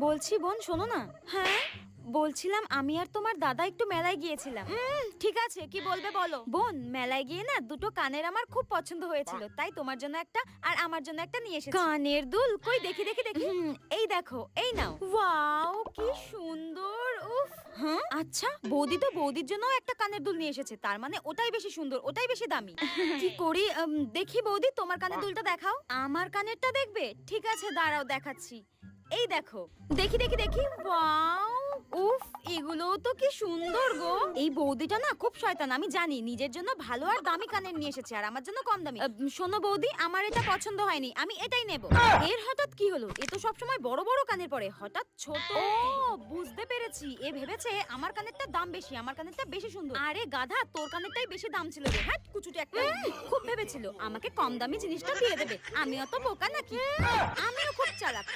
বলছি বোন, শোনো না। হ্যাঁ, বলছিলাম আমি আর তোমার দাদা একটু মেলায় গিয়েছিলাম। ঠিক আছে, কি বলবে বলো। বোন, মেলায় গিয়ে না দুটো কানের আমার খুব পছন্দ হয়েছিল, তাই তোমার জন্য একটা আর আমার জন্য একটা নিয়ে এসেছি। কানের দুল কই, দেখি দেখি দেখি। এই দেখো, এই নাও। ওয়াও, কি সুন্দর। উফ। হ্যাঁ, আচ্ছা বৌদি তো বৌদির জন্য একটা কানের দুল নিয়ে এসেছে, তার মানে ওটাই বেশি সুন্দর, ওটাই বেশি দামি। কি করি, দেখি বৌদি, তোমার কানের দুলটা দেখাও। আমার কানেরটা দেখবে? ঠিক আছে, দাঁড়াও দেখাচ্ছি। এই দেখো, দেখি দেখি দেখি। ওয়াও, উফ, এগুলো তো কি সুন্দর গো। এই বৌদিটা না খুব শয়তান, আমি জানি। নিজের জন্য ভালো আর দামি কানের নিয়ে এসেছে, আর আমার জন্য কম দামি। শোনো বৌদি, আমার এটা পছন্দ হয়নি, আমি এটাই নেব। এর হঠাৎ কি হলো? এ তো সবসময় বড় বড় কানের পরে, হঠাৎ ছোট। ও, বুঝতে পেরেছি, এ ভেবেছে আমার কানেরটা দাম বেশি, আমার কানেরটা বেশি সুন্দর। আরে গাধা, তোর কানেরটাই বেশি দাম ছিল রে। হ্যাঁ, কুচুটে একটা। খুব ভেবেছিল আমাকে কম দামি জিনিসটা দিয়ে দেবে। আমি অত বোকা নাকি? আমিও খুব চালাক।